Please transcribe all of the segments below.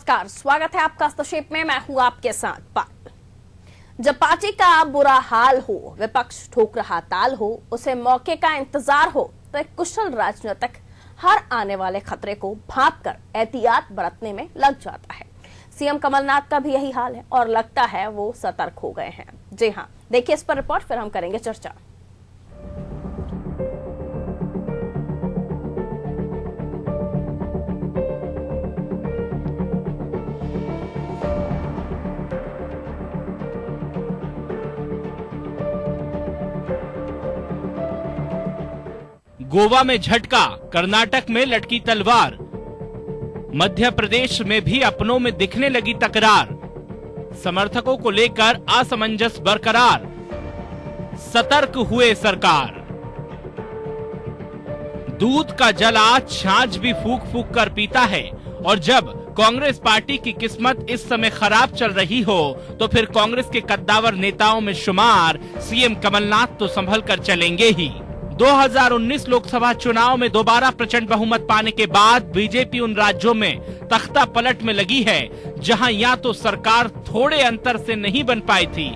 नमस्कार, स्वागत है आपका हस्तक्षेप में। मैं हूं आपके साथ पाल। जब पार्टी का बुरा हाल हो, विपक्ष ठोक रहा ताल हो, उसे मौके का इंतजार हो, तो एक कुशल राजनीतिक हर आने वाले खतरे को भांपकर एहतियात बरतने में लग जाता है। सीएम कमलनाथ का भी यही हाल है और लगता है वो सतर्क हो गए हैं। जी हां, देखिए इस पर रिपोर्ट, फिर हम करेंगे चर्चा। गोवा में झटका, कर्नाटक में लटकी तलवार, मध्य प्रदेश में भी अपनों में दिखने लगी तकरार, समर्थकों को लेकर असमंजस बरकरार, सतर्क हुए सरकार। दूध का जला छाछ भी फूक फूक कर पीता है, और जब कांग्रेस पार्टी की किस्मत इस समय खराब चल रही हो, तो फिर कांग्रेस के कद्दावर नेताओं में शुमार सीएम कमलनाथ तो संभल कर चलेंगे ही। 2019 लोकसभा चुनाव में दोबारा प्रचंड बहुमत पाने के बाद बीजेपी उन राज्यों में तख्ता पलट में लगी है जहां या तो सरकार थोड़े अंतर से नहीं बन पाई थी,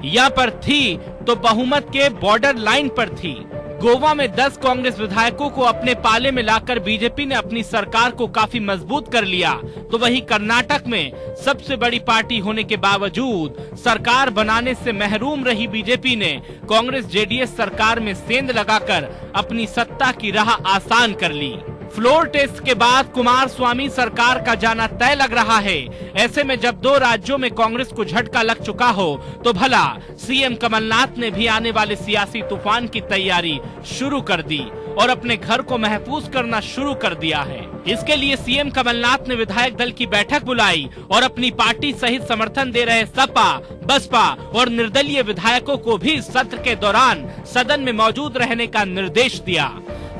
या पर थी तो बहुमत के बॉर्डर लाइन पर थी। गोवा में 10 कांग्रेस विधायकों को अपने पाले में लाकर बीजेपी ने अपनी सरकार को काफी मजबूत कर लिया, तो वहीं कर्नाटक में सबसे बड़ी पार्टी होने के बावजूद सरकार बनाने से महरूम रही बीजेपी ने कांग्रेस जेडीएस सरकार में सेंध लगाकर अपनी सत्ता की राह आसान कर ली। फ्लोर टेस्ट के बाद कुमारस्वामी सरकार का जाना तय लग रहा है। ऐसे में जब 2 राज्यों में कांग्रेस को झटका लग चुका हो, तो भला सीएम कमलनाथ ने भी आने वाले सियासी तूफान की तैयारी शुरू कर दी और अपने घर को महफूज करना शुरू कर दिया है। इसके लिए सीएम कमलनाथ ने विधायक दल की बैठक बुलाई और अपनी पार्टी सहित समर्थन दे रहे सपा, बसपा और निर्दलीय विधायकों को भी सत्र के दौरान सदन में मौजूद रहने का निर्देश दिया।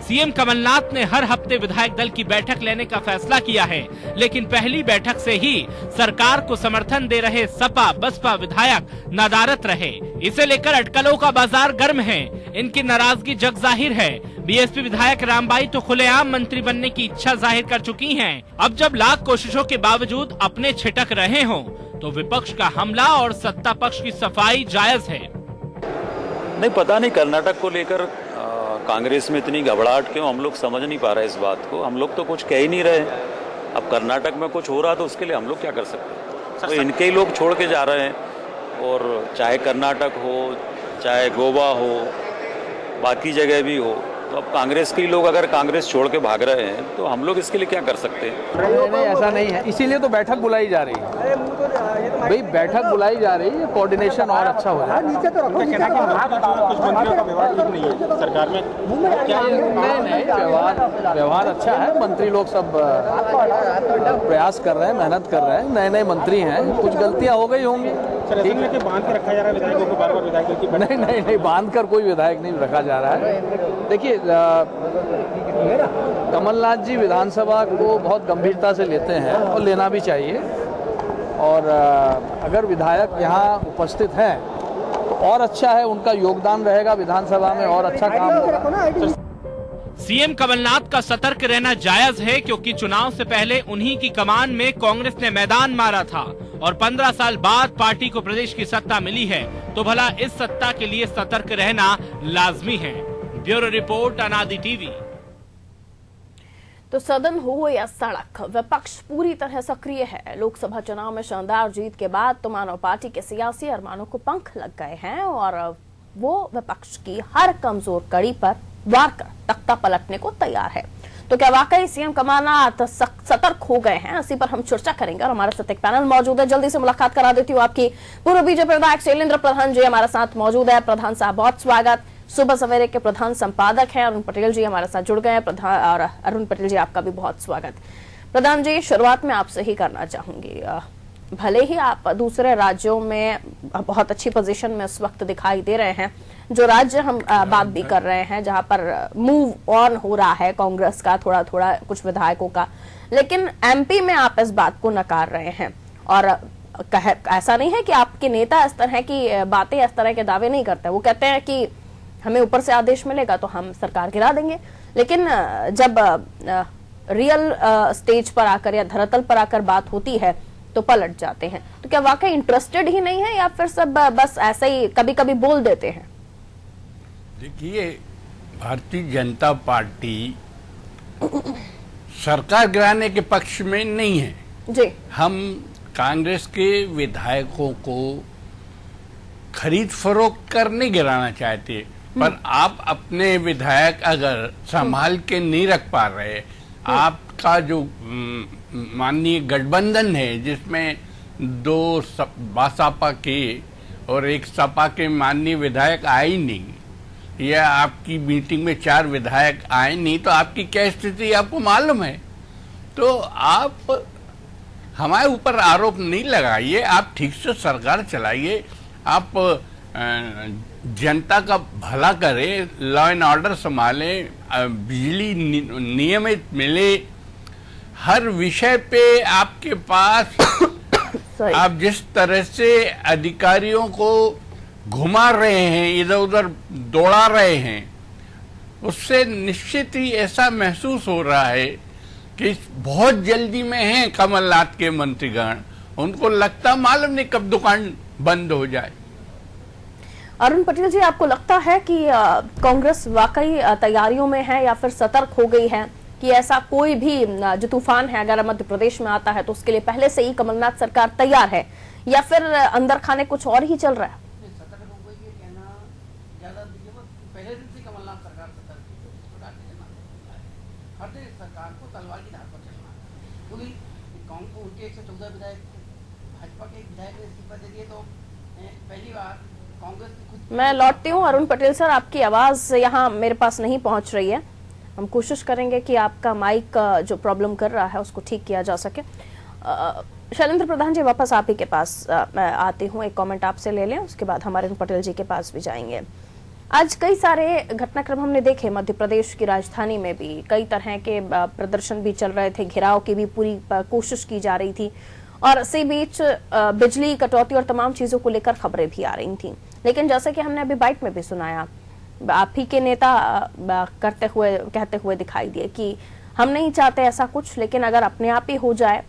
सीएम कमलनाथ ने हर हफ्ते विधायक दल की बैठक लेने का फैसला किया है, लेकिन पहली बैठक से ही सरकार को समर्थन दे रहे सपा, बसपा विधायक नदारद रहे। इसे लेकर अटकलों का बाजार गर्म है। इनकी नाराजगी जग जाहिर है। बीएसपी विधायक रामबाई तो खुलेआम मंत्री बनने की इच्छा जाहिर कर चुकी हैं। अब जब लाख कोशिशों के बावजूद अपने छिटक रहे हों, तो विपक्ष का हमला और सत्ता पक्ष की सफाई जायज है। नहीं, पता नहीं कर्नाटक को लेकर कांग्रेस में इतनी घबराहट क्यों, हम लोग समझ नहीं पा रहे इस बात को। हम लोग तो कुछ कह ही नहीं रहे। अब कर्नाटक में कुछ हो रहा तो उसके लिए हम लोग क्या कर सकते हैं? तो इनके ही लोग छोड़ के जा रहे हैं, और चाहे कर्नाटक हो, चाहे गोवा हो, बाकी जगह भी हो, तो अब कांग्रेस के लोग अगर कांग्रेस छोड़ के भाग रहे हैं तो हम लोग इसके लिए क्या कर सकते हैं? नहीं, ऐसा नहीं है। इसीलिए तो बैठक बुलाई जा रही है भाई, बैठक बुलाई जा रही है, कोऑर्डिनेशन और अच्छा हो जाए। सरकार में नहीं, व्यवहार अच्छा है। मंत्री लोग सब प्रयास कर रहे हैं, मेहनत कर रहे हैं। नए नए मंत्री हैं, कुछ गलतियां हो गई होंगी। बांध के रखा जा रहा है विधायकों को, बार-बार विधायकों की? नहीं, बांध कर कोई विधायक नहीं रखा जा रहा है। देखिए, कमलनाथ जी विधानसभा को बहुत गंभीरता से लेते हैं और लेना भी चाहिए, और अगर विधायक यहाँ उपस्थित हैं तो और अच्छा है, उनका योगदान रहेगा विधानसभा में, और अच्छा काम होगा। सीएम कमलनाथ का सतर्क रहना जायज है, क्योंकि चुनाव से पहले उन्हीं की कमान में कांग्रेस ने मैदान मारा था, और 15 साल बाद पार्टी को प्रदेश की सत्ता मिली है, तो भला इस सत्ता के लिए सतर्क रहना लाजमी है। ब्यूरो रिपोर्ट, अनादि टीवी। तो सदन हो या सड़क, विपक्ष पूरी तरह सक्रिय है। लोकसभा चुनाव में शानदार जीत के बाद तो मानव पार्टी के सियासी अरमानों को पंख लग गए हैं, और वो विपक्ष की हर कमजोर कड़ी पर वार कर तख्ता पलटने को तैयार है। तो क्या वाकई सीएम कमलनाथ सतर्क हो गए हैं? इसी पर हम चर्चा करेंगे, और हमारे साथ एक पैनल मौजूद है। जल्दी से मुलाकात करा देती हूँ आपकी। पूर्व बीजेपी विधायक शैलेंद्र प्रधान जी हमारे साथ मौजूद है। प्रधान साहब, बहुत स्वागत। सुबह सवेरे के प्रधान संपादक हैं अरुण पटेल जी हमारे साथ जुड़ गए हैं। प्रधान और अरुण पटेल जी, आपका भी बहुत स्वागत। प्रधान जी, शुरुआत में आपसे ही करना चाहूंगी। भले ही आप दूसरे राज्यों में बहुत अच्छी पोजीशन में इस वक्त दिखाई दे रहे हैं, जो राज्य हम बात भी कर रहे हैं जहां पर मूव ऑन हो रहा है कांग्रेस का थोड़ा थोड़ा कुछ विधायकों का, लेकिन एमपी में आप इस बात को नकार रहे हैं। और ऐसा नहीं है कि आपके नेता इस तरह की बातें, इस तरह के दावे नहीं करते। वो कहते हैं कि हमें ऊपर से आदेश मिलेगा तो हम सरकार गिरा देंगे, लेकिन जब रियल स्टेज पर आकर या धरातल पर आकर बात होती है तो पलट जाते हैं। तो क्या वाकई इंटरेस्टेड ही नहीं है या फिर सब बस ऐसे ही कभी कभी बोल देते हैं? देखिए, भारतीय जनता पार्टी सरकार गिराने के पक्ष में नहीं है जी। हम कांग्रेस के विधायकों को खरीद फरोख्त कर नहीं गिराना चाहते, पर आप अपने विधायक अगर संभाल के नहीं रख पा रहे, आपका जो माननीय गठबंधन है जिसमें दो बासपा के और एक सपा के माननीय विधायक आए ही नहीं, या आपकी मीटिंग में 4 विधायक आए नहीं, तो आपकी क्या स्थिति आपको मालूम है। तो आप हमारे ऊपर आरोप नहीं लगाइए, आप ठीक से सरकार चलाइए, आप जनता का भला करें, लॉ एंड ऑर्डर संभालें, बिजली नियमित मिले, हर विषय पे आपके पास आप जिस तरह से अधिकारियों को घुमा रहे हैं, इधर उधर दौड़ा रहे हैं, उससे निश्चित ही ऐसा महसूस हो रहा है कि बहुत जल्दी में हैं कमलनाथ के मंत्रीगण, उनको लगता मालूम नहीं कब दुकान बंद हो जाए। अरुण पटेल जी, आपको लगता है कि कांग्रेस वाकई तैयारियों में है या फिर सतर्क हो गई है कि ऐसा कोई भी जो तूफान है अगर मध्य प्रदेश में आता है तो उसके लिए पहले से ही कमलनाथ सरकार तैयार है, या फिर अंदर खाने कुछ और ही चल रहा है? सतर्क हो गई है कहना ज्यादा पहले दिन से कमलनाथ सरकार सतर्क है। हर दिन सरकार को तलवार की धार पर चलना, क्योंकि उनके 114 विधायक भाजपा के विधायक ने इस्तीफा दे दिए, तो पहली बार कांग्रेस की खुद। मैं लौटती हूँ अरुण पटेल सर, आपकी आवाज यहाँ मेरे पास नहीं पहुंच रही है। हम कोशिश करेंगे कि आपका माइक जो प्रॉब्लम कर रहा है उसको ठीक किया जा सके। शैलेंद्र प्रधान जी, वापस आप ही के पास मैं आती हूँ, एक कमेंट आपसे ले लें, उसके बाद हमारे पटेल जी के पास भी जाएंगे। आज कई सारे घटनाक्रम हमने देखे, मध्य प्रदेश की राजधानी में भी कई तरह के प्रदर्शन भी चल रहे थे, घेराव की भी पूरी कोशिश की जा रही थी, और इसी बीच बिजली कटौती और तमाम चीजों को लेकर खबरें भी आ रही थी। लेकिन जैसे कि हमने अभी बाइट में भी सुनाया, आप ही के नेता कहते हुए दिखाई दिए कि हम नहीं चाहते ऐसा कुछ, लेकिन अगर अपने आप ही हो जाए।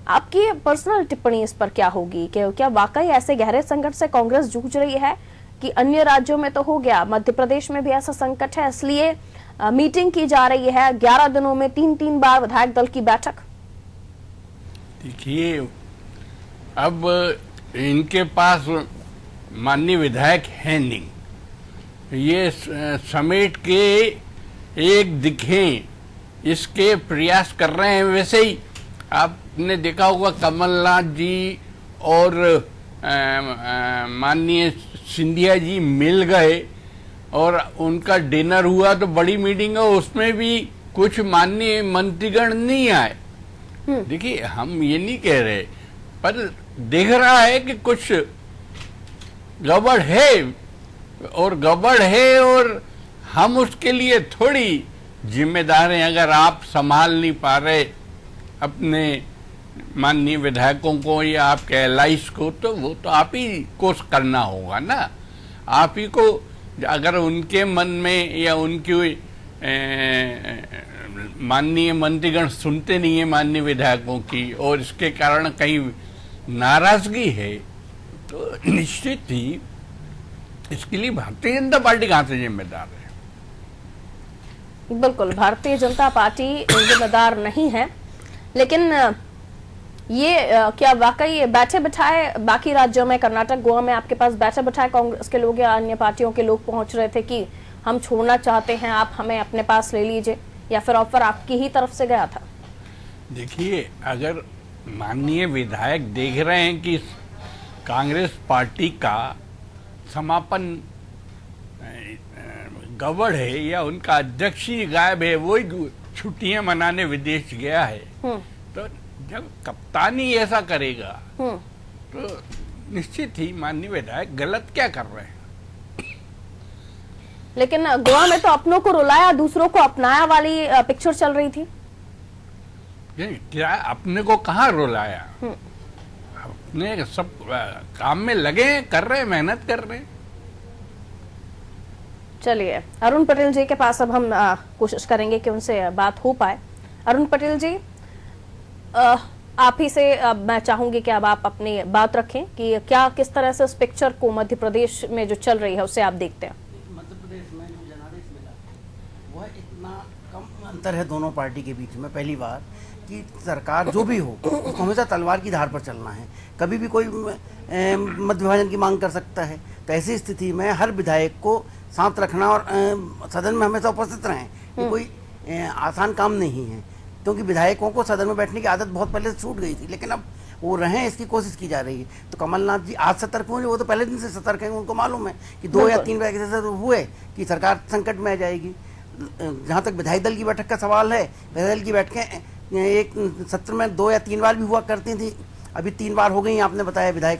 आपकी पर्सनल टिप्पणी इस पर क्या होगी कि क्या वाकई ऐसे गहरे संकट से कांग्रेस जूझ रही है कि अन्य राज्यों में तो हो गया, मध्य प्रदेश में भी ऐसा संकट है, इसलिए मीटिंग की जा रही है 11 दिनों में 3-3 बार विधायक दल की बैठक? देखिए, अब इनके पास माननीय विधायक है नहीं, ये समेट के एक दिखें इसके प्रयास कर रहे हैं। वैसे ही आपने देखा होगा कमलनाथ जी और माननीय सिंधिया जी मिल गए और उनका डिनर हुआ, तो बड़ी मीटिंग है, उसमें भी कुछ माननीय मंत्रीगण नहीं आए। देखिए, हम ये नहीं कह रहे, पर देख रहा है कि कुछ गड़बड़ है, और हम उसके लिए थोड़ी जिम्मेदार हैं। अगर आप संभाल नहीं पा रहे अपने माननीय विधायकों को या आपके एलाइस को, तो वो तो आप ही को करना होगा ना। आप ही को, अगर उनके मन में या उनकी माननीय मंत्रीगण सुनते नहीं है माननीय विधायकों की, और इसके कारण कहीं नाराजगी है, तो निश्चित ही इसके लिए भारतीय जनता पार्टी कहां से जिम्मेदार है? बिल्कुल, भारतीय जनता पार्टी जिम्मेदार नहीं है, लेकिन ये क्या वाकई बैठे बिठाए बाकी राज्यों में, कर्नाटक, गोवा में आपके पास बैठे बिठाए कांग्रेस के लोग या अन्य पार्टियों के लोग पहुंच रहे थे कि हम छोड़ना चाहते हैं, आप हमें अपने पास ले लीजिए, या फिर ऑफर आपकी ही तरफ से गया था? देखिए, अगर माननीय विधायक देख रहे हैं कि कांग्रेस पार्टी का समापन गड़बड़ है या उनका अध्यक्ष ही गायब है, वही छुट्टियां मनाने विदेश गया है, तो जब कप्तानी ऐसा करेगा तो निश्चित ही माननीय विधायक गलत क्या कर रहे हैं। लेकिन गोवा में तो अपनों को रुलाया, दूसरों को अपनाया वाली पिक्चर चल रही थी। क्या अपने को कहाँ रुलाया? अपने सब काम में लगे, कर रहे, मेहनत कर रहे। चलिए, अरुण पटेल जी के पास अब हम कोशिश करेंगे कि उनसे बात हो पाए। अरुण पटेल जी, आप ही से अब मैं चाहूंगी कि अब आप अपनी बात रखें कि क्या किस तरह से उस पिक्चर को मध्य प्रदेश में जो चल रही है उसे आप देखते हैं। मध्य प्रदेश में जो जनादेश मिला वह इतना कम अंतर है दोनों पार्टी के बीच में, पहली बार कि सरकार जो भी हो उसको हमेशा तलवार की धार पर चलना है। कभी भी कोई मत विभाजन की मांग कर सकता है, तो ऐसी स्थिति में हर विधायक को साथ रखना और सदन में हमेशा उपस्थित रहें ये कोई आसान काम नहीं है, क्योंकि विधायकों को सदन में बैठने की आदत बहुत पहले से छूट गई थी, लेकिन अब वो रहें इसकी कोशिश की जा रही है। तो कमलनाथ जी आज सतर्क हुए, वो तो पहले दिन से सतर्क हैं, उनको मालूम है कि 2 या 3 विधायक ऐसे हुए कि सरकार संकट में आ जाएगी। जहाँ तक विधायक दल की बैठक का सवाल है, विधायक दल की बैठकें एक सत्र में 2 या 3 बार भी हुआ करती थी, अभी 3 बार हो गई। आपने बताया विधायक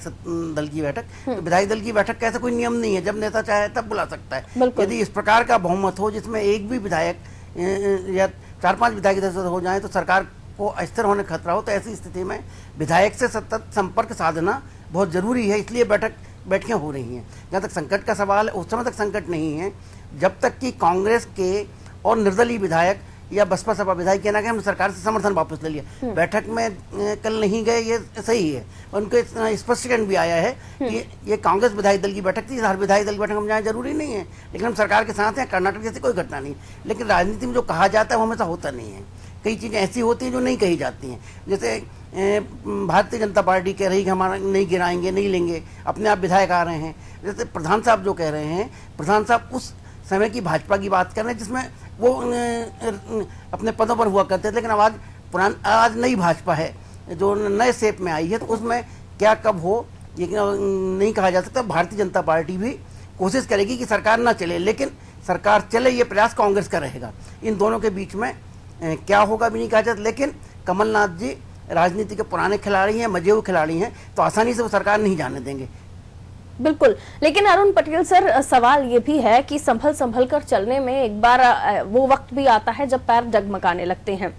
दल की बैठक, तो विधायक दल की बैठक का ऐसा कोई नियम नहीं है, जब नेता चाहे तब बुला सकता है। यदि इस प्रकार का बहुमत हो जिसमें एक भी विधायक या 4-5 विधायक इधर हो जाए तो सरकार को अस्थिर होने का खतरा हो, तो ऐसी स्थिति में विधायक से सतत संपर्क साधना बहुत जरूरी है, इसलिए बैठकें हो रही हैं। जहाँ तक संकट का सवाल है, उस समय तक संकट नहीं है जब तक कि कांग्रेस के और निर्दलीय विधायक या बसपा सपा विधायक कहना कि हमने सरकार से समर्थन वापस ले लिया, बैठक में कल नहीं गए, ये सही है। उनको स्पष्टीकरण भी आया है कि ये कांग्रेस विधायक दल की बैठक थी, हर विधायक दल की बैठक हम जाए जरूरी नहीं है, लेकिन हम सरकार के साथ हैं। कर्नाटक जैसी कोई घटना नहीं, लेकिन राजनीति में जो कहा जाता है वो हमेशा होता नहीं है। कई चीज़ें ऐसी होती हैं जो नहीं कही जाती हैं, जैसे भारतीय जनता पार्टी कह रही कि हमारा नहीं गिराएंगे, नहीं लेंगे, अपने आप विधायक आ रहे हैं। जैसे प्रधान साहब जो कह रहे हैं, प्रधान साहब उस समय की भाजपा की बात कर रहे हैं जिसमें वो अपने पदों पर हुआ करते थे, लेकिन आज नई भाजपा है जो नए शेप में आई है, तो उसमें क्या कब हो ये नहीं कहा जा सकता। भारतीय जनता पार्टी भी कोशिश करेगी कि सरकार ना चले, लेकिन सरकार चले ये प्रयास कांग्रेस का रहेगा। इन दोनों के बीच में क्या होगा भी नहीं कहा जाता, लेकिन कमलनाथ जी राजनीति के पुराने खिलाड़ी हैं, मजे हुए खिलाड़ी हैं, तो आसानी से वो सरकार नहीं जाने देंगे। बिल्कुल, लेकिन अरुण पटेल सर, सवाल ये भी है कि संभल कर चलने में एक बार वो वक्त भी आता है जब पैर डगमगाने लगते हैं,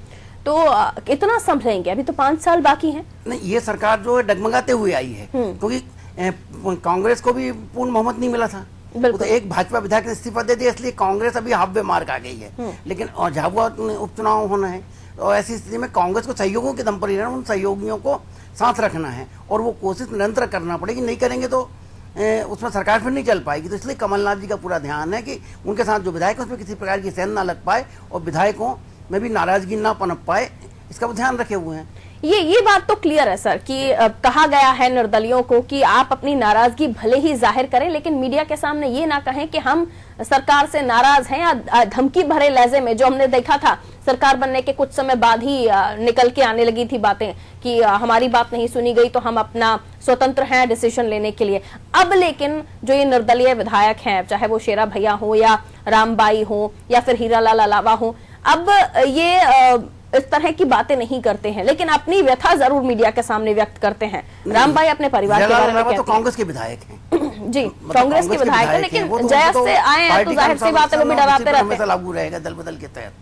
तो कितना संभलेंगे? अभी तो 5 साल बाकी हैं। नहीं, ये सरकार जो है डगमगाते हुए आई है, क्योंकि कांग्रेस को भी पूर्ण बहुमत नहीं मिला था, तो एक भाजपा विधायक ने इस्तीफा दे दिया, इसलिए कांग्रेस अभी हाफ वे मार्क आ गई है। लेकिन झाबुआ उपचुनाव होना है, और ऐसी स्थिति में कांग्रेस को सहयोगों के दम पर ही रहना, उन सहयोगियों को साथ रखना है, और वो कोशिश निरंतर करना पड़ेगी। नहीं करेंगे तो उसमें सरकार फिर नहीं चल पाएगी। तो इसलिए कमलनाथ जी का पूरा ध्यान है कि उनके साथ जो विधायक है उसमें किसी प्रकार की सेंध ना लग पाए और विधायकों में भी नाराजगी ना पनप पाए, इसका वो ध्यान रखे हुए हैं। ये बात तो क्लियर है सर कि कहा गया है निर्दलियों को कि आप अपनी नाराजगी भले ही जाहिर करें, लेकिन मीडिया के सामने ये ना कहें कि हम सरकार से नाराज हैं, या धमकी भरे लहजे में, जो हमने देखा था सरकार बनने के कुछ समय बाद ही निकल के आने लगी थी बातें कि हमारी बात नहीं सुनी गई तो हम अपना स्वतंत्र हैं डिसीजन लेने के लिए। अब लेकिन जो ये निर्दलीय विधायक हैं, चाहे वो शेरा भैया हो या रामबाई हो या फिर हीरालाल अलावा हो, अब ये इस तरह की बातें नहीं करते हैं, लेकिन अपनी व्यथा जरूर मीडिया के सामने व्यक्त करते हैं। रामबाई अपने परिवार के बारे में कहते हैं। तो कांग्रेस के विधायक हैं जी, कांग्रेस के विधायक हैं, लेकिन जय से आए हैं तो जाहिर सी बात है वो भी डराते रहते हैं। लागू रहेगा दल बदल के तहत,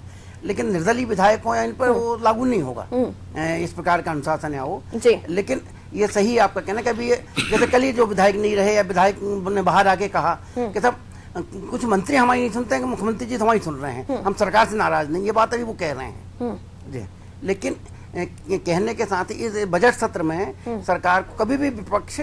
लेकिन निर्दलीय विधायक हो या इन पर वो लागू नहीं होगा इस प्रकार का अनुशासन है वो। लेकिन ये सही आपका कहना कि अभी जैसे कल ही जो विधायक नहीं रहे या विधायक ने बाहर आके कहा कि सब कुछ मंत्री हमारी नहीं सुनते हैं, मुख्यमंत्री जी तो हमारी सुन रहे हैं, हम सरकार से नाराज नहीं, ये बात अभी वो कह रहे हैं जी। लेकिन ये कहने के साथ ही इस बजट सत्र में सरकार को कभी भी विपक्ष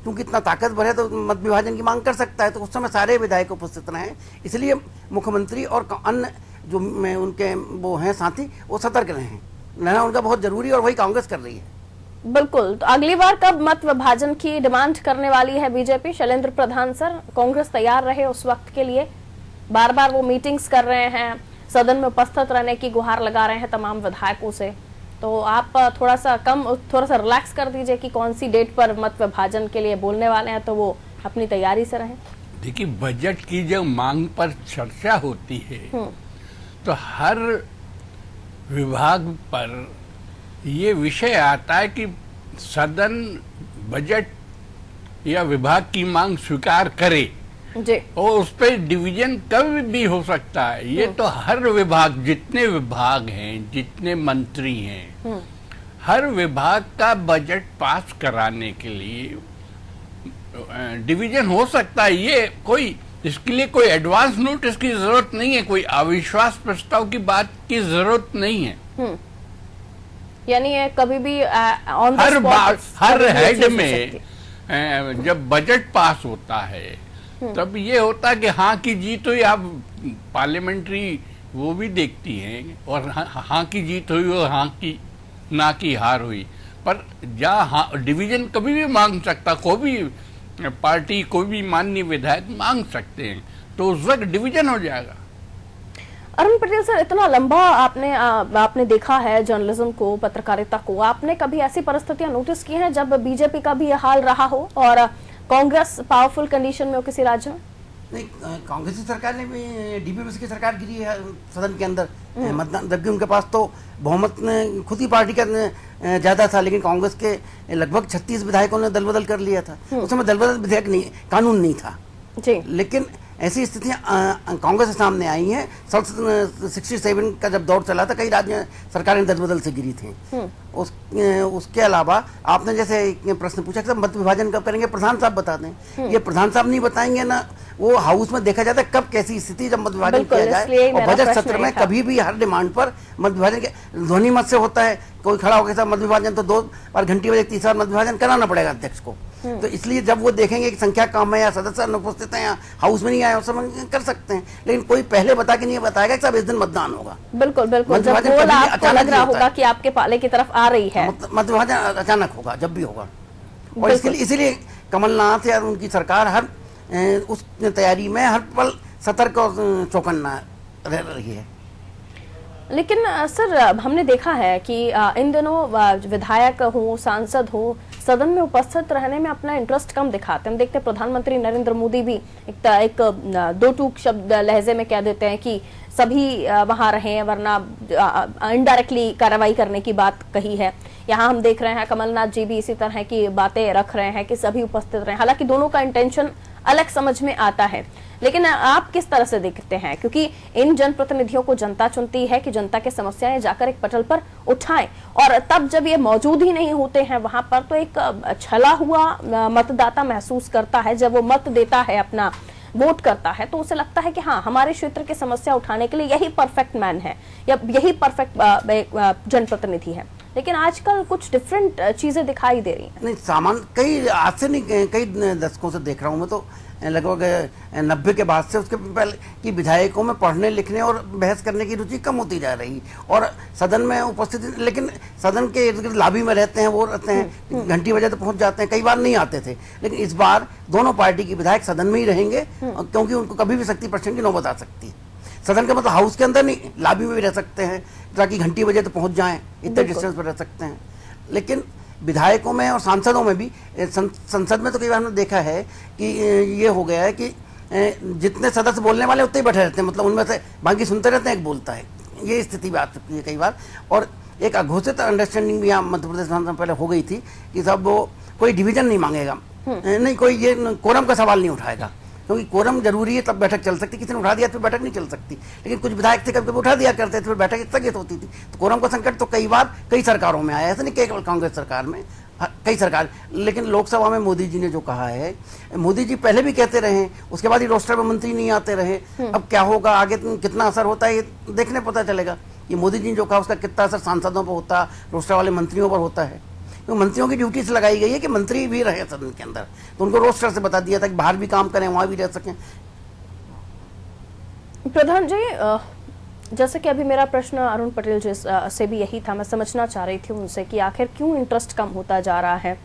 क्योंकि इतना ताकतवर है तो मत विभाजन की मांग कर सकता है, तो उस समय सारे विधायक उपस्थित रहे, इसलिए मुख्यमंत्री और अन्य जो उनके वो हैं साथी वो सतर्क रहे हैं, रहना उनका बहुत जरूरी और वही कांग्रेस कर रही है। बिल्कुल, तो अगली बार कब मत विभाजन की डिमांड करने वाली है बीजेपी? शैलेंद्र प्रधान सर, कांग्रेस तैयार रहे उस वक्त के लिए? बार बार वो मीटिंग्स कर रहे हैं, सदन में उपस्थित रहने की गुहार लगा रहे हैं तमाम विधायकों से, तो आप थोड़ा सा रिलैक्स कर दीजिए कि कौन सी डेट पर मत विभाजन के लिए बोलने वाले हैं, तो वो अपनी तैयारी से रहें। देखिए, बजट की जब मांग पर चर्चा होती है तो हर विभाग पर ये विषय आता है कि सदन बजट या विभाग की मांग स्वीकार करे जी, और उस पर डिवीजन कभी भी हो सकता है। ये तो हर विभाग, जितने विभाग हैं, जितने मंत्री हैं, हर विभाग का बजट पास कराने के लिए डिवीजन हो सकता है। ये कोई इसके लिए कोई एडवांस नोटिस की जरूरत नहीं है, कोई अविश्वास प्रस्ताव की बात की जरूरत नहीं है। यानी ये कभी भी ऑन द हर स्पॉट बार हर कभी भी हेड चीज हो में सकती। जब बजट पास होता है तब ये होता है कि हाँ की जीत हुई। आप पार्लियामेंट्री वो भी देखती हैं और हाँ की जीत हुई और हाँ की ना की हार हुई। पर जहाँ डिवीजन कभी भी मांग सकता, कोई भी पार्टी कोई भी माननीय विधायक मांग सकते हैं, तो उस वक्त डिवीजन हो जाएगा। अरुण पटेल सर, इतना लंबा आपने देखा है जर्नलिज्म को, पत्रकारिता को, आपने कभी ऐसी परिस्थितियां नोटिस की हैं जब बीजेपी का भी यह हाल रहा हो और कांग्रेस पावरफुल कंडीशन में हो किसी राज्य में? नहीं, कांग्रेस की सरकार ने भी डीपीपीसी की सरकार गिरी है सदन के अंदर मतदान, जबकि उनके पास तो बहुमत ने खुद ही पार्टी का ज्यादा था, लेकिन कांग्रेस के लगभग 36 विधायकों ने दल बदल कर लिया था। उस समय दल बदल विधेयक नहीं, कानून नहीं था जी। लेकिन ऐसी स्थितियां कांग्रेस के सामने आई हैं। 67 का जब दौर चला था, कई राज्य सरकारें दल बदल से गिरी थी। उसके अलावा आपने जैसे एक प्रश्न पूछा कि मत विभाजन कब करेंगे, प्रधान साहब बता दें। ये प्रधान साहब नहीं बताएंगे ना, वो हाउस में देखा जाता है कब कैसी स्थिति जब मत विभाजन किया जाए। और बजट सत्र में कभी भी हर डिमांड पर मत विभाजन के ध्वनि मत से होता है। कोई खड़ा होकर मत विभाजन, तो 2 बार घंटी बजे 3 बार मत विभाजन कराना पड़ेगा अध्यक्ष को। तो इसलिए जब वो देखेंगे कि संख्या कम है या सदस्य अनुपस्थित है या हाउस में नहीं आए, उस समय कर सकते हैं। लेकिन कोई पहले बता के नहीं बताएगा कि सब इस दिन मतदान होगा। बिल्कुल बिल्कुल, जब बोल आपको लग रहा होगा कि आपके पाले की तरफ आ रही है, मत विभाजन अचानक होगा, जब भी होगा। और इसीलिए कमलनाथ या उनकी सरकार हर उस तैयारी में हर पल सतर्क और चौकन्ना रह रही है। लेकिन सर, हमने देखा है कि इन दिनों विधायक हो, सांसद हो, सदन में उपस्थित रहने में अपना इंटरेस्ट कम दिखाते हैं। हम देखते हैं प्रधानमंत्री नरेंद्र मोदी भी एक 2 टूक शब्द लहजे में कह देते हैं कि सभी वहां रहें, वरना इनडायरेक्टली कार्रवाई करने की बात कही है। यहाँ हम देख रहे हैं कमलनाथ जी भी इसी तरह की बातें रख रहे हैं कि सभी उपस्थित रहें। हालांकि दोनों का इंटेंशन अलग समझ में आता है, लेकिन आप किस तरह से देखते हैं? क्योंकि इन जनप्रतिनिधियों को जनता चुनती है कि जनता की समस्याएं जाकर एक पटल पर उठाएं, और तब जब ये मौजूद ही नहीं होते हैं वहां पर, तो एक छला हुआ मतदाता महसूस करता है। जब वो मत देता है, अपना वोट करता है, तो उसे लगता है कि हाँ, हमारे क्षेत्र की समस्या उठाने के लिए यही परफेक्ट मैन है या यही परफेक्ट जनप्रतिनिधि है। लेकिन आजकल कुछ डिफरेंट चीजें दिखाई दे रही हैं। नहीं, सामान कई आज से नहीं, कई दशकों से देख रहा हूँ मैं, तो लगभग 90 के बाद से उसके पहले की विधायकों में पढ़ने लिखने और बहस करने की रुचि कम होती जा रही, और सदन में उपस्थित, लेकिन सदन के इर्द गिर्द लॉबी में रहते हैं, वो रहते हैं, घंटी बजे तो पहुंच जाते हैं, कई बार नहीं आते थे। लेकिन इस बार दोनों पार्टी के विधायक सदन में ही रहेंगे, क्योंकि उनको कभी भी शक्ति प्रश्न की नौबत आ सकती है। सदन का मतलब हाउस के अंदर नहीं, लॉबी में भी रह सकते हैं, ताकि घंटी बजे तो पहुंच जाएं, इतने डिस्टेंस पर रह सकते हैं। लेकिन विधायकों में और सांसदों में भी, संसद में तो कई बार हमने देखा है कि ये हो गया है कि जितने सदस्य बोलने वाले उतने ही बैठे रहते हैं, मतलब उनमें से बाकी सुनते रहते हैं, एक बोलता है। ये स्थिति भी आ चुकी है कई बार। और एक अघोषित अंडरस्टैंडिंग भी यहाँ मध्य प्रदेश में पहले हो गई थी कि सब वो कोई डिवीजन नहीं मांगेगा, नहीं कोई ये कोरम का सवाल नहीं उठाएगा, क्योंकि कोरम जरूरी है तब बैठक चल सकती। किसी ने उठा दिया तो बैठक नहीं चल सकती। लेकिन कुछ विधायक थे कभी उठा दिया करते थे, फिर बैठक स्थगित होती थी। तो कोरम का संकट तो कई बार कई सरकारों में आया, ऐसा नहीं केवल कांग्रेस सरकार में, कई सरकार। लेकिन लोकसभा में मोदी जी ने जो कहा है, मोदी जी पहले भी कहते रहे, उसके बाद ही रोस्टर में मंत्री नहीं आते रहे। अब क्या होगा आगे, कितना असर होता है ये देखने पता चलेगा। ये मोदी जी ने जो कहा उसका कितना असर सांसदों पर होता, रोस्टर वाले मंत्रियों पर होता है। तो मंत्रियों की ड्यूटी से लगाई गई है कि मंत्री भी रहे सदन के अंदर, तो उनको रोस्टर से बता दिया था कि बाहर भी काम करें, वहां भी रह सकें। प्रधान जी, जैसे कि अभी मेरा प्रश्न अरुण पटेल जी से भी यही था, मैं समझना चाह रही थी उनसे कि आखिर क्यों इंटरेस्ट कम होता जा रहा है।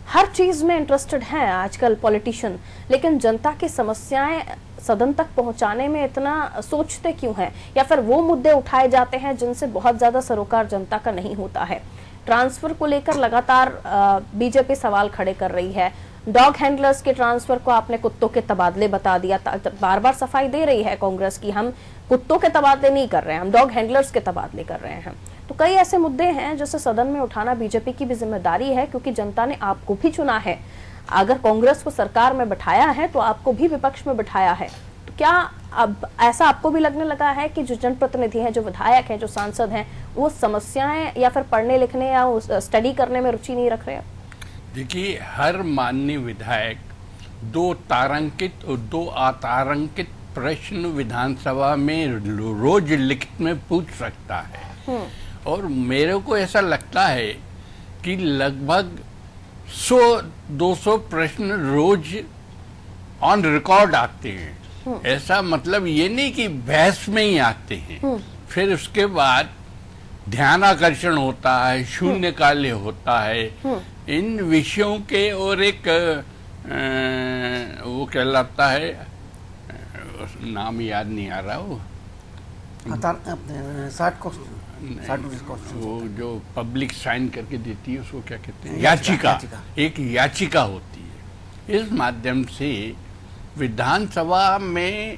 हर चीज में इंटरेस्टेड हैं आजकल पॉलिटिशियन, लेकिन जनता की समस्याएं सदन तक पहुंचाने में इतना सोचते क्यों हैं, या फिर वो मुद्दे उठाए जाते हैं जिनसे बहुत ज्यादा सरोकार जनता का नहीं होता है। ट्रांसफर को लेकर लगातार बीजेपी सवाल खड़े कर रही है। डॉग हैंडलर्स के ट्रांसफर को आपने कुत्तों के तबादले बता दिया। बार बार सफाई दे रही है कांग्रेस की, हम कुत्तों के तबादले नहीं कर रहे हैं, हम डॉग हैंडलर्स के तबादले कर रहे हैं। तो कई ऐसे मुद्दे हैं जिसे सदन में उठाना बीजेपी की भी जिम्मेदारी है, क्योंकि जनता ने आपको भी चुना है। अगर कांग्रेस को सरकार में बैठाया है तो आपको भी विपक्ष में बैठाया है। तो क्या अब ऐसा आपको भी लगने लगा है कि जो जनप्रतिनिधि हैं, जो विधायक हैं, जो सांसद हैं, वो समस्याएं या फिर पढ़ने लिखने या स्टडी करने में रुचि नहीं रख रहे? देखिए, हर माननीय विधायक 2 तारांकित और 2 अतारांकित प्रश्न विधानसभा में रोज लिखित में पूछ सकता है। और मेरे को ऐसा लगता है कि लगभग 100-200 प्रश्न रोज ऑन रिकॉर्ड आते हैं। ऐसा मतलब ये नहीं कि बहस में ही आते हैं। फिर उसके बाद ध्यान आकर्षण होता है, शून्यकाल्य होता है इन विषयों के, और एक वो कहलाता है, नाम याद नहीं आ रहा, वो 60 क्वेश्चन, वो जो पब्लिक साइन करके देती है उसको क्या कहते हैं, याचिका। एक याचिका होती है। इस माध्यम से विधानसभा में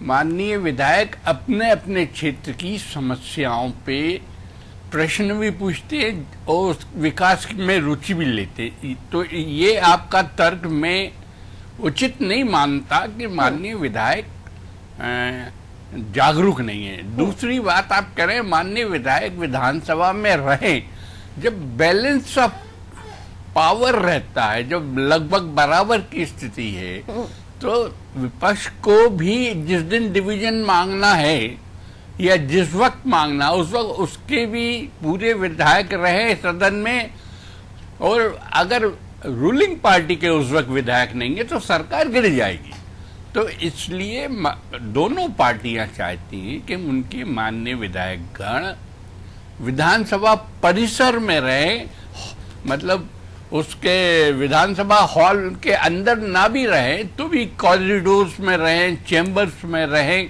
माननीय विधायक अपने अपने क्षेत्र की समस्याओं पे प्रश्न भी पूछते हैं और विकास में रुचि भी लेते। तो ये आपका तर्क मैं उचित नहीं मानता कि माननीय विधायक जागरूक नहीं है। दूसरी बात आप कह रहे हैं माननीय विधायक विधानसभा में रहें, जब बैलेंस ऑफ पावर रहता है, जब लगभग बराबर की स्थिति है, तो विपक्ष को भी जिस दिन डिवीजन मांगना है या जिस वक्त मांगना, उस वक्त उसके भी पूरे विधायक रहे सदन में। और अगर रूलिंग पार्टी के उस वक्त विधायक नहीं है तो सरकार गिर जाएगी। तो इसलिए दोनों पार्टियां चाहती हैं कि उनके माननीय विधायकगण विधानसभा परिसर में रहे, मतलब उसके विधानसभा हॉल के अंदर ना भी रहे तो भी कॉरिडोर्स में रहें, चैम्बर्स में रहें।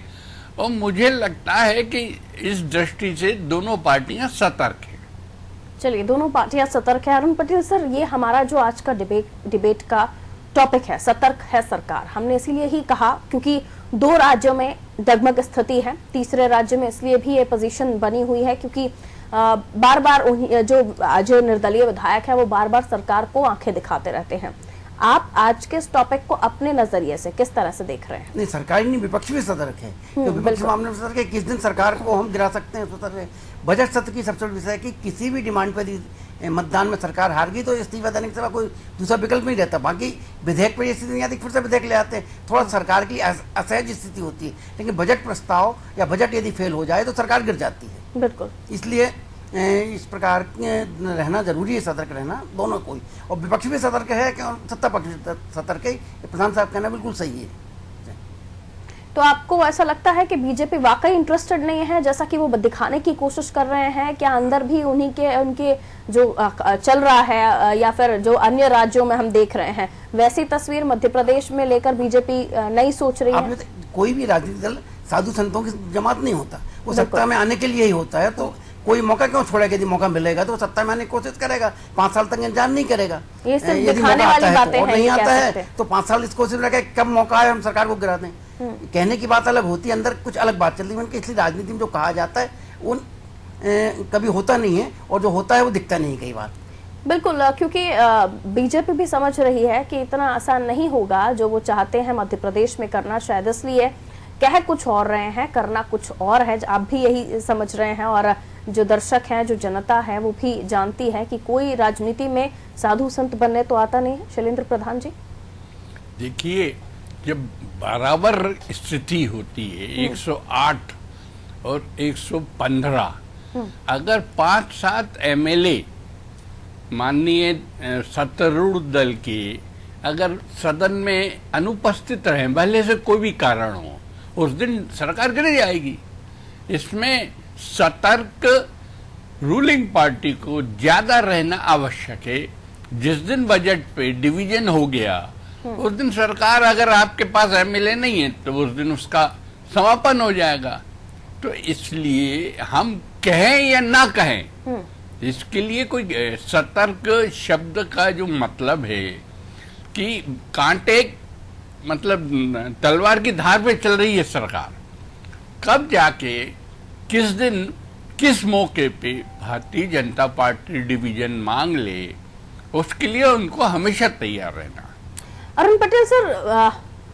और मुझे लगता है कि इस दृष्टि से दोनों पार्टियां सतर्क हैं। चलिए, दोनों पार्टियां सतर्क है। अरुण पटेल सर, ये हमारा जो आज का डिबेट का टॉपिक है, सतर्क है सरकार, हमने इसीलिए ही कहा क्योंकि 2 राज्यों में डगमग स्थिति है, तीसरे राज्य में इसलिए भी ये पोजीशन बनी हुई है क्योंकि बार बार जो निर्दलीय विधायक है वो बार बार सरकार को आंखें दिखाते रहते हैं। आप आज के इस टॉपिक को अपने नजरिए से किस तरह से देख रहे हैं? नहीं, सरकार ही नहीं, विपक्ष भी सतर्क है। तो विपक्ष मामले में सतर्क है, किस दिन सरकार को हम गिरा सकते हैं सतर्क है। बजट सत्र की सबसे बड़ी विषय है कि किसी भी डिमांड पर मतदान में सरकार हार गई तो इस्तीफा देने के सिवा कोई दूसरा विकल्प नहीं रहता। बाकी विधेयक पर स्थिति नहीं आती, फिर से विधेयक ले आते हैं, थोड़ा सरकार की असहज स्थिति होती है। लेकिन बजट प्रस्ताव या बजट यदि फेल हो जाए तो सरकार गिर जाती है। बिल्कुल, इसलिए इस प्रकार रहना जरूरी है, सतर्क रहना दोनों कोई। और विपक्ष भी सतर्क है कि सत्ता पक्ष सतर्क है। प्रधान साहब कहना बिल्कुल सही है। तो आपको ऐसा लगता है कि बीजेपी वाकई इंटरेस्टेड नहीं है, जैसा कि वो दिखाने की कोशिश कर रहे हैं? क्या अंदर भी उनके जो चल रहा है या फिर जो अन्य राज्यों में हम देख रहे हैं वैसी तस्वीर मध्य प्रदेश में लेकर बीजेपी नहीं सोच रही है? कोई भी राजनीतिक दल साधु संतों की जमात नहीं होता, वो सत्ता में आने के लिए ही होता है। तो कोई मौका क्यों छोड़ेगा? यदि मौका मिलेगा तो सत्ता में आने की कोशिश करेगा, 5 साल तक इंतजार नहीं करेगा। ये सिर्फ दिखाने वाली बातें हैं, नहीं आता है तो 5 साल इस कोशिश में कब मौका है हम सरकार को गिरा दें। कहने की बात अलग होती है, अंदर कुछ अलग बात चल रही है। इसलिए राजनीति में जो कहा जाता है वो कभी होता नहीं है, और जो होता है वो दिखता नहीं कई बार। बिल्कुल, क्योंकि बीजेपी भी समझ रही है कि इतना आसान नहीं होगा जो वो चाहते हैं मध्य प्रदेश में करना। शायद इसलिए कह कुछ और रहे हैं, करना कुछ और है। आप भी यही समझ रहे हैं और जो दर्शक हैं, जो जनता है, वो भी जानती है कि कोई राजनीति में साधु संत बनने तो आता नहीं है। शैलेंद्र प्रधान जी, देखिए, जब बराबर स्थिति होती है 108 और 115, अगर 5-7 एमएलए माननीय सत्तारूढ़ दल के अगर सदन में अनुपस्थित रहे, भले से कोई भी कारण हो, उस दिन सरकार गिर जाएगी। इसमें सतर्क रूलिंग पार्टी को ज्यादा रहना आवश्यक है। जिस दिन बजट पे डिवीजन हो गया उस दिन सरकार, अगर आपके पास एमएलए नहीं है तो उस दिन उसका समापन हो जाएगा। तो इसलिए हम कहें या ना कहें, इसके लिए कोई सतर्क शब्द का जो मतलब है कि कांटे, मतलब तलवार की धार पे चल रही है सरकार, कब जाके किस दिन किस मौके पे भारतीय जनता पार्टी डिवीजन मांग ले, उसके लिए उनको हमेशा तैयार रहना। अरुण पटेल सर,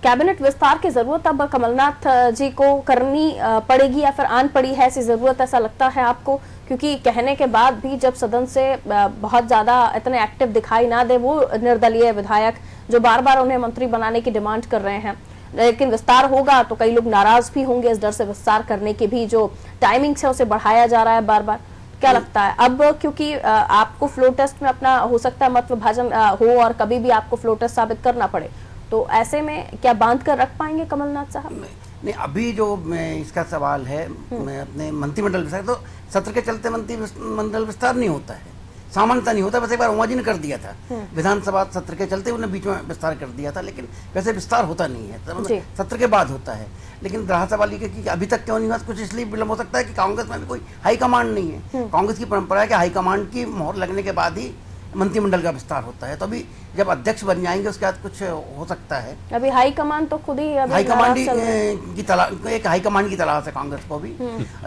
कैबिनेट विस्तार की जरूरत अब कमलनाथ जी को करनी पड़ेगी या फिर आन पड़ी है ऐसी जरूरत, ऐसा लगता है आपको? क्योंकि कहने के बाद भी जब सदन से बहुत ज्यादा इतने एक्टिव दिखाई ना दे वो निर्दलीय विधायक जो बार बार उन्हें मंत्री बनाने की डिमांड कर रहे हैं, लेकिन विस्तार होगा तो कई लोग नाराज भी होंगे इस डर से विस्तार करने की भी जो टाइमिंग है उसे बढ़ाया जा रहा है बार बार। क्या लगता है अब, क्योंकि आपको फ्लो टेस्ट में अपना हो सकता है मत विभाजन हो और कभी भी आपको फ्लो टेस्ट साबित करना पड़े, तो ऐसे में क्या बांध कर रख पाएंगे कमलनाथ साहब? नहीं, अभी जो इसका सवाल है मैं अपने मंत्रिमंडल विस्तार, तो सत्र के चलते मंत्रिमंडल विस्तार नहीं होता है, सामान्यता नहीं होता। वैसे एक बार उमा जी ने कर दिया था विधानसभा सत्र के चलते, उन्होंने बीच में विस्तार कर दिया था, लेकिन वैसे विस्तार होता नहीं है, सत्र के बाद होता है। लेकिन रहा सवाल ये कि अभी तक क्यों नहीं हुआ, कुछ इसलिए विलंब हो सकता है कि कांग्रेस में भी कोई हाईकमांड नहीं है। कांग्रेस की परंपरा है कि हाईकमांड की मोहर लगने के बाद ही मंत्रिमंडल का विस्तार होता है, तो अभी जब अध्यक्ष बन जाएंगे उसके बाद कुछ हो सकता है। अभी हाईकमान तो खुद ही हाईकमांड की तलाश, एक हाईकमांड की तलाश है कांग्रेस को भी।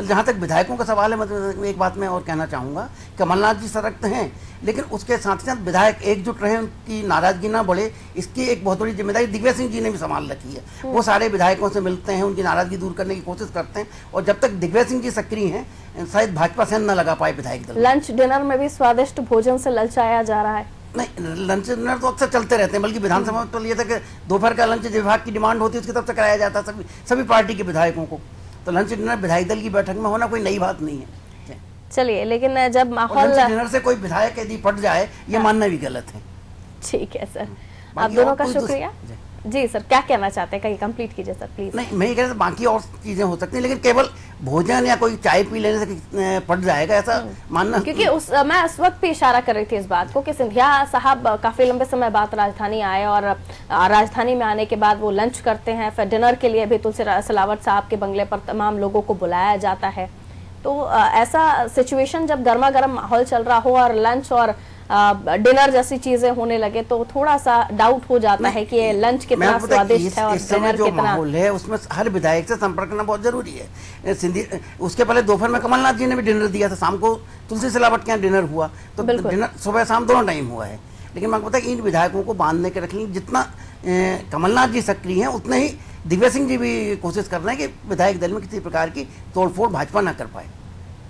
जहाँ तक विधायकों का सवाल है, मतलब एक बात मैं और कहना चाहूँगा, कमलनाथ जी सशक्त हैं, लेकिन उसके साथ ही साथ विधायक एकजुट रहे, उनकी नाराजगी ना बढ़े, इसकी एक बहुत बड़ी जिम्मेदारी दिग्विजय सिंह जी ने भी संभाल रखी है। वो सारे विधायकों से मिलते हैं, उनकी नाराजगी दूर करने की कोशिश करते हैं, और जब तक दिग्विजय सिंह जी सक्रिय हैं शायद भाजपा से न लगा पाए विधायक दल। लंच डिनर में भी स्वादिष्ट भोजन से ललचाया जा रहा है। नहीं, लंच डिनर तो अक्सर चलते रहते हैं, बल्कि विधानसभा में तो ये था कि दोपहर का लंच विभाग की डिमांड होती है उसकी तरफ से कराया जाता है सभी पार्टी के विधायकों को। तो लंच डिनर विधायक दल की बैठक में होना कोई नई बात नहीं है। चलिए, लेकिन जब माहौल लंच डिनर से कोई विधायक यदि पट जाए, ये मानना भी गलत है। ठीक है सर, आप दोनों का शुक्रिया। जी सर, क्या कहना चाहते हैं, कहीं कंप्लीट कीजिए सर प्लीज। नहीं, मैं ये कह रहा था बाकी और चीजें हो सकती हैं, लेकिन केवल भोजन या कोई चाय पी लेने से पट जाएगा ऐसा मानना, क्योंकि मैं उस वक्त भी इशारा कर रही थी इस बात को कि सिंधिया साहब काफी लंबे समय बाद राजधानी आए, और राजधानी में आने के बाद वो लंच करते हैं, फिर डिनर के लिए भी तुलसी सिलावट साहब के बंगले पर तमाम लोगों को बुलाया जाता है। तो ऐसा सिचुएशन जब गर्मा गर्म माहौल चल रहा हो और लंच और डिनर जैसी चीजें होने लगे, तो थोड़ा सा डाउट हो जाता है कि ये लंच कितना स्वादिष्ट है और डिनर कितना। माहौल है उसमें हर विधायक से संपर्क करना बहुत जरूरी है। उसके पहले दोपहर में कमलनाथ जी ने भी डिनर दिया था, शाम को तुलसी सिलावट के यहाँ डिनर हुआ, तो डिनर सुबह शाम दोनों टाइम हुआ है। लेकिन मैं पता है इन विधायकों को बांधने के रखेंगे, जितना कमलनाथ जी सक्रिय हैं उतने ही दिग्विजय सिंह जी भी कोशिश कर रहे हैं कि विधायक दल में किसी प्रकार की तोड़फोड़ भाजपा न कर पाए।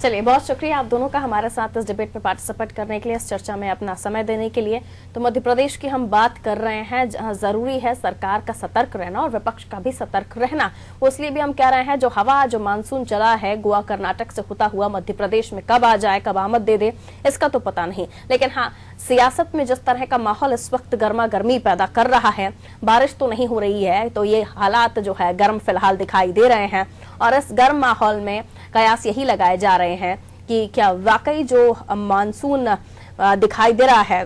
चलिए, बहुत शुक्रिया आप दोनों का हमारे साथ इस डिबेट में पार्टिसिपेट करने के लिए, इस चर्चा में अपना समय देने के लिए। तो मध्य प्रदेश की हम बात कर रहे हैं जहां जरूरी है सरकार का सतर्क रहना और विपक्ष का भी सतर्क रहना। वो इसलिए भी हम कह रहे हैं, जो हवा जो मानसून चला है गोवा कर्नाटक से होता हुआ मध्य प्रदेश में कब आ जाए, कब आमद दे दे, इसका तो पता नहीं। लेकिन हाँ, सियासत में जिस तरह का माहौल इस वक्त गर्मा गर्मी पैदा कर रहा है, बारिश तो नहीं हो रही है, तो ये हालात जो है गर्म फिलहाल दिखाई दे रहे हैं। और इस गर्म माहौल में कयास यही लगाए जा रहे हैं कि क्या वाकई जो मानसून दिखाई दे रहा है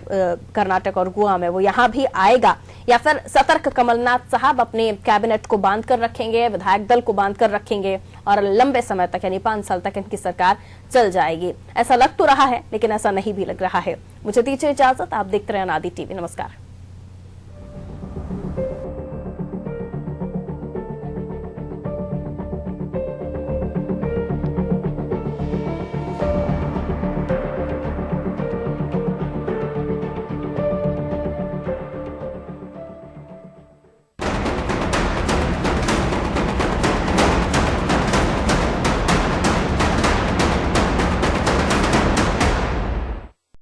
कर्नाटक और गोवा में, वो यहाँ भी आएगा, या फिर सतर्क कमलनाथ साहब अपने कैबिनेट को बांध कर रखेंगे, विधायक दल को बांध कर रखेंगे और लंबे समय तक यानी 5 साल तक इनकी सरकार चल जाएगी। ऐसा लग तो रहा है, लेकिन ऐसा नहीं भी लग रहा है। मुझे दीजिए इजाजत, आप देखते रहे अनादि टीवी। नमस्कार।